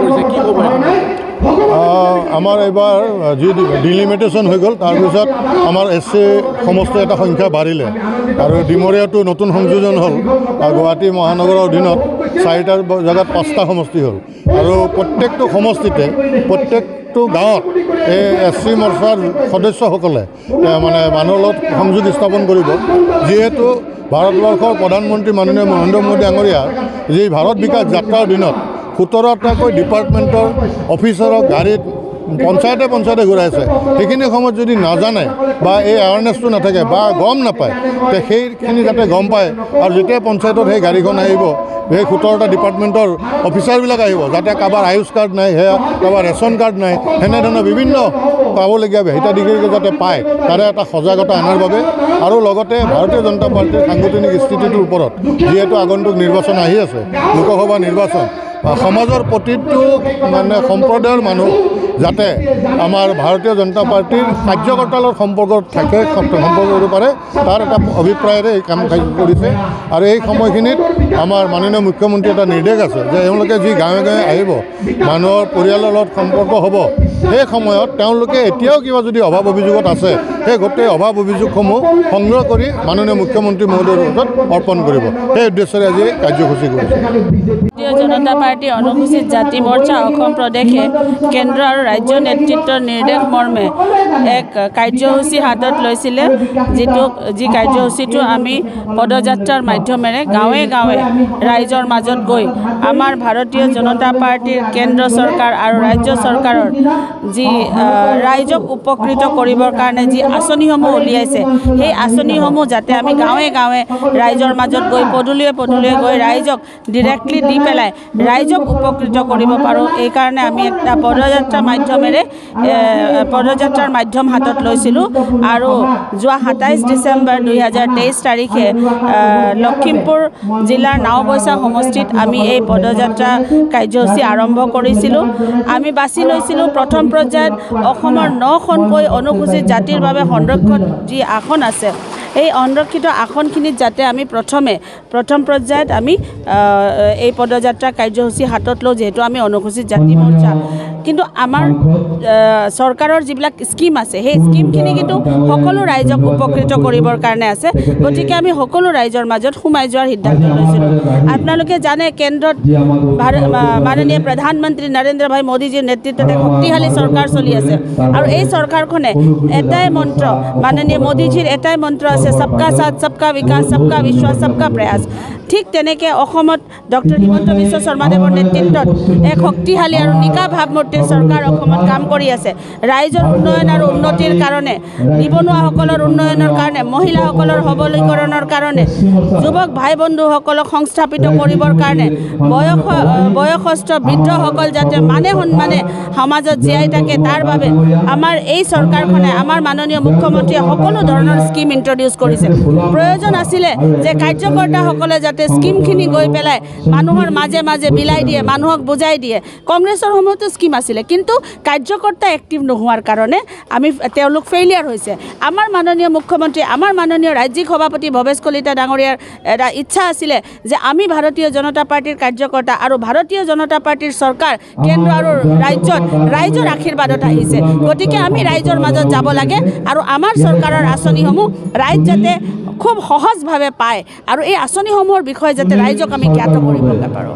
কৰিছে কি ক'ব আমাৰ এইবাৰ যি ডিলিমিটেশ্যন হৈ গ'ল তাৰপিছত আমাৰ SC সমষ্টি এটা সংখ্যা বাঢ়িলে আৰু ডিমৰীয়াটো নতুন সংযোজন হ'ল গুৱাহাটী মহানগৰৰ অধীনত 4টা জেগাত 5টা সমষ্টি হ'ল আৰু প্ৰত্যেকটো সমষ্টিতে প্ৰত্যেকটো গাঁৱত এই SC মৰ্চাৰ সদস্যসকলে মানে মানুহৰ লগত সংযোগ স্থাপন কৰিব যিহেতু ভাৰতবৰ্ষৰ প্ৰধানমন্ত্ৰী মাননীয় নৰেন্দ্ৰ মোদী ডাঙৰীয়াৰ যি ভাৰত বিকাশ যাত্ৰাৰ দিনত 17টাকৈ ডিপাৰ্টমেণ্টৰ অফিচাৰক গাড়ীত পঞ্চায়তে ঘূৰাইছে সেইখিনি সময়ত যদি নাজানে বা এই এৱাৰনেছটো নাথাকে বা গম নাপায় তে সেইখিনি যাতে গম পায় আৰু যেতিয়া পঞ্চায়তত সেই গাড়ীখন আহিব সেই 17টা ডিপাৰ্টমেণ্টৰ অফিচাৰবিলাক আহিব যাতে কাৰোবাৰ আয়ুষ কাৰ্ড নাই সেয়া কাৰোবাৰ ৰেচন কাৰ্ড নাই সেনেধৰণৰ বিভিন্ন পাবলগীয়া হিতাধিকাৰীকে যাতে পায় তাৰে এটা সজাগতা অনাৰ বাবে আৰু লগতে ভাৰতীয় জনতা পাৰ্টীৰ সাংগঠনিক স্থিতিটোৰ ওপৰত যিহেতু আগন্তুক নিৰ্বাচন আহি আছে লোকসভা নিৰ্বাচন সমাজৰ প্ৰতিটো মানে সম্প্ৰদায়ৰ মানুহ যাতে আমাৰ ভাৰতীয় জনতা পাৰ্টীৰ কাৰ্যকৰ্তাৰ লগত সম্পৰ্ক থাকে সম্পৰ্ক কৰিব পাৰে তাৰ এটা অভিপ্ৰায়েৰে এই কাম কৰিছে আৰু এই সময়খিনিত আমাৰ মাননীয় মুখ্যমন্ত্ৰী এটা নিৰ্দেশ আছে যে এওঁলোকে যি গাঁৱে গাঁৱে আহিব মানুহৰ পৰিয়ালৰ লগত সম্পৰ্ক হ'ব সেই সময়ত তেওঁলোকে এতিয়াও কিবা যদি অভাৱ অভিযোগত আছে সেই গোটেই অভাৱ অভিযোগসমূহ সংগ্ৰহ কৰি মাননীয় মুখ্যমন্ত্ৰী মহোদয়ৰ ওচৰত অৰ্পণ কৰিব সেই উদ্দেশ্যৰে আজি কাৰ্যসূচী কৰিছে ভাৰতীয় জনতা পাৰ্টি অনুসূচিত জাতি মৰ্চা অসম প্ৰদেশে কেন্দ্ৰ আৰু ৰাজ্য নেতৃত্বৰ নিৰ্দেশ মৰ্মে এক কাৰ্যসূচী হাতত লৈছিলে যি কাৰ্যসূচীটো আমি পদযাত্ৰাৰ মাধ্যমেৰে গাঁৱে গাঁৱে ৰাইজৰ মাজত গৈ আমাৰ ভাৰতীয় জনতা পাৰ্টিৰ কেন্দ্ৰ চৰকাৰ আৰু ৰাজ্য চৰকাৰৰ যি ৰাইজক উপকৃত কৰিবৰ কাৰণে যি আঁচনিসমূহ উলিয়াইছে সেই আঁচনিসমূহ যাতে আমি গাঁৱে গাঁৱে ৰাইজৰ মাজত গৈ পদূলিয়ে পদূলিয়ে গৈ ৰাইজক ডিৰেক্টলি দি পেলাই ৰাইজক উপকৃত কৰিব পাৰোঁ এইকাৰণে আমি এটা পদযাত্ৰাৰ মাধ্যম হাতত লৈছিলোঁ আৰু যোৱা 27 ডিচেম্বৰ 2023 তাৰিখে লখিমপুৰ জিলাৰ নাওবৈচা সমষ্টিত আমি এই পদযাত্ৰা কাৰ্যসূচী আৰম্ভ কৰিছিলোঁ আমি বাছি লৈছিলোঁ প্ৰথম পৰ্যায়ত অসমৰ 9খনকৈ অনুসূচিত জাতিৰ বাবে সংৰক্ষণ যি আসন আছে এই সংৰক্ষিত আসনখিনিত যাতে আমি প্ৰথম পৰ্যায়ত আমি এই পদযাত্ৰা কাৰ্যসূচী হাতত লওঁ যিহেতু আমি অনুসূচিত জাতি মৰ্চা কিন্তু আমাৰ চৰকাৰৰ যিবিলাক স্কিম আছে সেই স্কিমখিনি কিন্তু সকলো ৰাইজক উপকৃত কৰিবৰ কাৰণে আছে গতিকে আমি সকলো ৰাইজৰ মাজত সোমাই যোৱাৰ সিদ্ধান্ত লৈছিলোঁ আপোনালোকে জানে কেন্দ্ৰত মাননীয় প্ৰধানমন্ত্ৰী নৰেন্দ্ৰ ভাই মোদীজীৰ নেতৃত্বত এক শক্তিশালী চৰকাৰ চলি আছে আৰু এই চৰকাৰখনে এটাই মন্ত্ৰ মাননীয় মোদীজীৰ এটাই মন্ত্ৰ আছে সবকা সাথ সবকা বিকাশ সবকা বিশ্বাস সবকা প্ৰয়াস ঠিক তেনেকৈ অসমত ডক্টৰ হিমন্ত বিশ্ব শৰ্মাদেৱৰ নেতৃত্বত এক শক্তিশালী আৰু নিকা ভাৱমূৰ্তিৰ চৰকাৰ অসমত কাম কৰি আছে ৰাইজৰ উন্নয়ন আৰু উন্নতিৰ কাৰণে নিবনুৱাসকলৰ উন্নয়নৰ কাৰণে মহিলাসকলৰ সবলীকৰণৰ কাৰণে যুৱক ভাই বন্ধুসকলক সংস্থাপিত কৰিবৰ কাৰণে বয়সস্থ বৃদ্ধসকল যাতে মানে সন্মানে সমাজত জীয়াই থাকে তাৰ বাবে আমাৰ এই চৰকাৰখনে আমাৰ মাননীয় মুখ্যমন্ত্ৰীয়ে সকলো ধৰণৰ স্কিম ইন্ট্ৰডিউচ কৰিছে প্ৰয়োজন আছিলে যে কাৰ্যকৰ্তাসকলে যাতে স্কিমখিনি গৈ পেলাই মানুহৰ মাজে মাজে বিলাই দিয়ে মানুহক বুজাই দিয়ে কংগ্ৰেছৰ সময়তো স্কিম আছিলে কিন্তু কাৰ্যকৰ্তা এক্টিভ নোহোৱাৰ কাৰণে তেওঁলোক ফেইলিয়াৰ হৈছে আমাৰ মাননীয় মুখ্যমন্ত্ৰী আমাৰ মাননীয় ৰাজ্যিক সভাপতি ভৱেশ কলিতা ডাঙৰীয়াৰ এটা ইচ্ছা আছিলে যে আমি ভাৰতীয় জনতা পাৰ্টিৰ কাৰ্যকৰ্তা আৰু ভাৰতীয় জনতা পাৰ্টিৰ চৰকাৰ কেন্দ্ৰ আৰু ৰাজ্যত ৰাইজৰ আশীৰ্বাদত আহিছে গতিকে আমি ৰাইজৰ মাজত যাব লাগে আৰু আমাৰ চৰকাৰৰ আঁচনিসমূহ ৰাইজ যাতে খুব সহজভাৱে পায় আৰু এই আঁচনিসমূহৰ বিষয়ে যাতে ৰাইজক আমি জ্ঞাত কৰিব পাৰোঁ।